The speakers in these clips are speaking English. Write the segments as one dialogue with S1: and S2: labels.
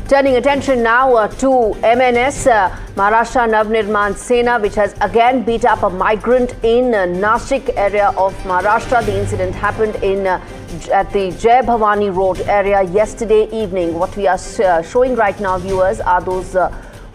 S1: Turning attention now to MNS, Maharashtra Navnirman Sena, which has again beat up a migrant in Nashik area of Maharashtra. The incident happened at the Jai Bhavani Road area yesterday evening. What we are showing right now, viewers, are those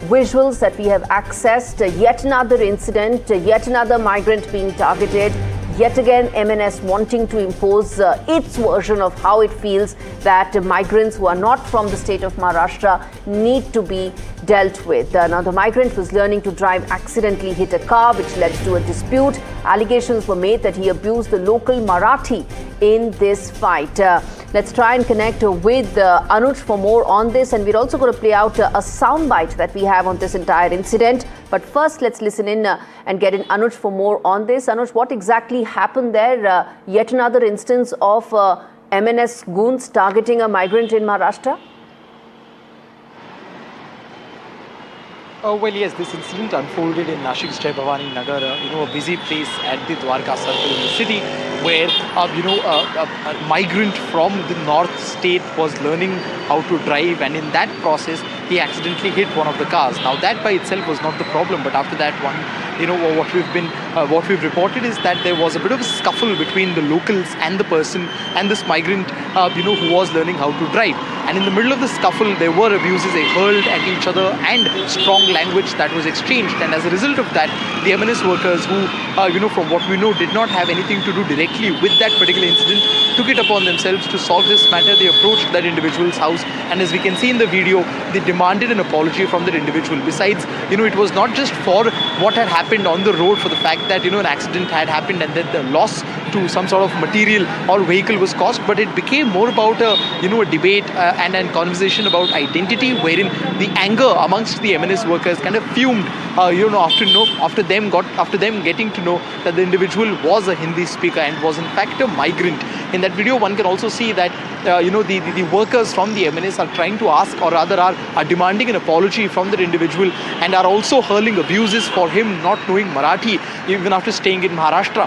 S1: visuals that we have accessed. Yet another incident, yet another migrant being targeted. Yet again, MNS wanting to impose its version of how it feels that migrants who are not from the state of Maharashtra need to be dealt with. Now, the migrant was learning to drive, accidentally hit a car, which led to a dispute. Allegations were made that he abused the local Marathi in this fight. Let's try and connect with Anuj for more on this, and we're also going to play out a soundbite that we have on this entire incident. But first, let's listen in and get in Anuj for more on this. Anuj, what exactly happened there? Yet another instance of MNS goons targeting a migrant in Maharashtra?
S2: Well, yes, this incident unfolded in Nashik's Jai Bhavani Nagar, a busy place at the Dwarka circle in the city, where, a migrant from the north state was learning how to drive, and in that process, he accidentally hit one of the cars. Now, that by itself was not the problem, but after that one, what we've reported is that there was a bit of a scuffle between the locals and the person and this migrant, who was learning how to drive. And in the middle of the scuffle, there were abuses hurled at each other and strong language that was exchanged. And as a result of that, the MNS workers who, from what we know, did not have anything to do directly with that particular incident, took it upon themselves to solve this matter. They approached that individual's house, and as we can see in the video, they demanded an apology from that individual. Besides, it was not just for what had happened on the road, for the fact that, an accident had happened and that the loss to some sort of material or vehicle was caused, but it became more about a debate and a conversation about identity, wherein the anger amongst the MNS workers kind of fumed, after them getting to know that the individual was a Hindi speaker and was in fact a migrant. In that video, one can also see that the workers from the MNS are trying to ask, or rather are demanding an apology from that individual, and are also hurling abuses for him not knowing Marathi even after staying in Maharashtra.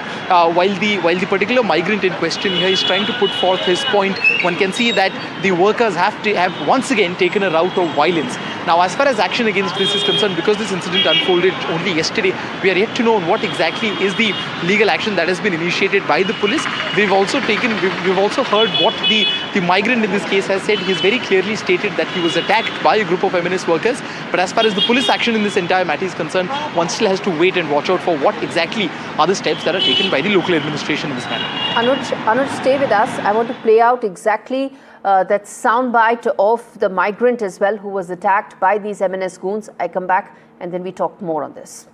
S2: While the particular migrant in question here is trying to put forth his point, one can see that the workers have once again taken a route of violence. Now, as far as action against this is concerned, because this incident unfolded only yesterday, we are yet to know what exactly is the legal action that has been initiated by the police. We've also heard what the migrant in this case has said. He's very clearly stated that he was attacked by a group of MNS workers. But as far as the police action in this entire matter is concerned, one still has to wait and watch out for what exactly are the steps that are taken by the local administration in this matter.
S1: Anuj, stay with us. I want to play out exactly that soundbite of the migrant as well, who was attacked by these MNS goons. I come back and then we talk more on this.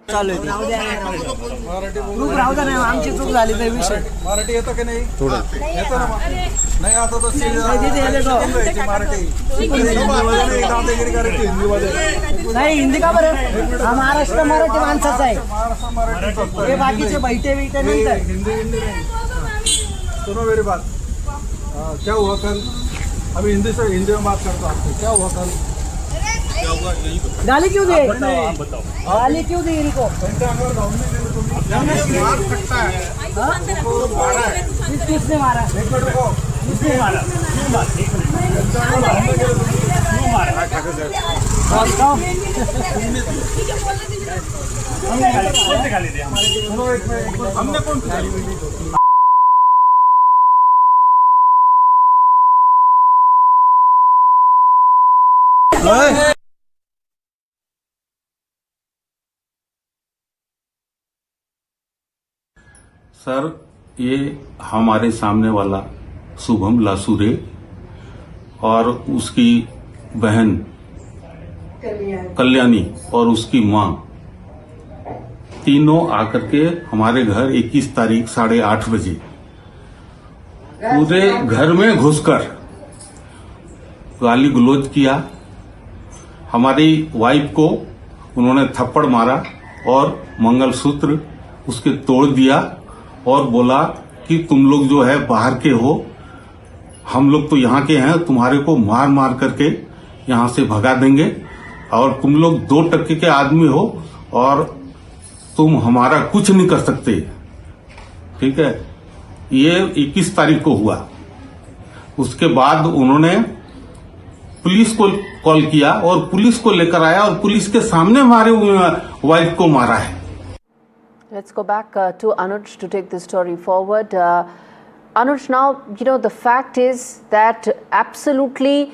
S3: नाही हिंदी का बरं हा महाराष्ट्र मराठी माणसाचा आहे हे बाकीचे बैठे बिठे नंतर
S4: सुनो मेरी बात क्या हुआ कल अभी हिंदी में बात करता हूँ क्या हुआ कल
S3: गाली क्यों दी गाली क्यों दी इनको
S4: मार सकता है
S3: किसने मारा
S4: किसने मारा हमने कौन
S5: सर, ये हमारे सामने वाला शुभम लासुरे और उसकी बहन कल्याणी और उसकी माँ तीनों आकर के हमारे घर 21 तारीख 8:30 बजे पूरे घर में घुसकर गाली गलौज किया। हमारी वाइफ को उन्होंने थप्पड़ मारा और मंगलसूत्र उसके तोड़ दिया और बोला कि तुम लोग जो है बाहर के हो, हम लोग तो यहाँ के हैं, तुम्हारे को मार मार करके यहाँ से भगा देंगे और तुम लोग 2 टके के आदमी हो और तुम हमारा कुछ नहीं कर सकते। ठीक है, ये 21 तारीख को हुआ। उसके बाद उन्होंने पुलिस को कॉल किया और पुलिस को लेकर आया और पुलिस के सामने हमारे वाइफ को मारा है.
S1: Let's go back to Anuj to take this story forward. Anuj, now, the fact is that absolutely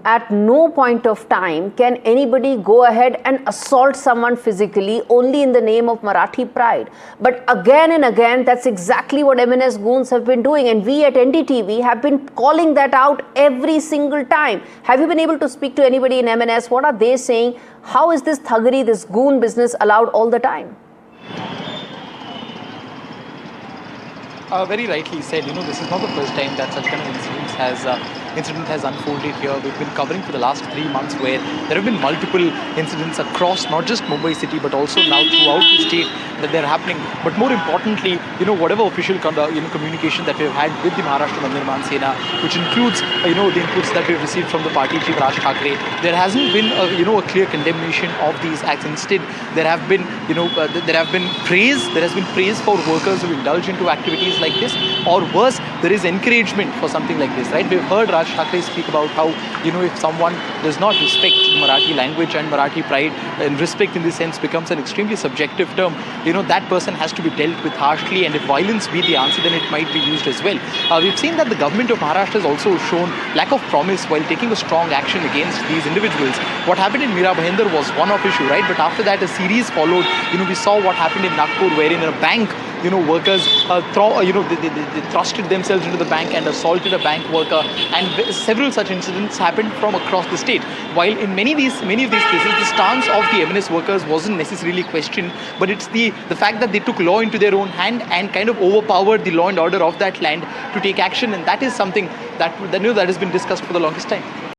S1: at no point of time can anybody go ahead and assault someone physically only in the name of Marathi pride. But again and again, that's exactly what MNS goons have been doing. And we at NDTV have been calling that out every single time. Have you been able to speak to anybody in MNS? What are they saying? How is this thuggery, this goon business allowed all the time?
S2: Very rightly said, this is not the first time that such kind of incident has unfolded here. We've been covering for the last 3 months where there have been multiple incidents across not just Mumbai city but also now throughout the state that they're happening. But more importantly, whatever official communication that we've had with the Maharashtra Navnirman Sena, which includes the inputs that we've received from the party chief Raj Thackeray, there hasn't been a clear condemnation of these acts. Instead, there have been praise. There has been praise for workers who indulge into activities like this, or worse, there is encouragement for something like this, right? We've heard Raj Thackeray speak about how, if someone does not respect Marathi language and Marathi pride, and respect in this sense becomes an extremely subjective term, that person has to be dealt with harshly, and if violence be the answer, then it might be used as well. We've seen that the government of Maharashtra has also shown lack of promise while taking a strong action against these individuals. What happened in Mira Bhayandar was one-off issue, right? But after that, a series followed. We saw what happened in Nagpur, wherein in a bank, workers they thrusted themselves into the bank and assaulted a bank worker, and several such incidents happened from across the state. While in many of these cases, the stance of the MNS workers wasn't necessarily questioned, but it's the fact that they took law into their own hand and kind of overpowered the law and order of that land to take action, and that is something that has been discussed for the longest time.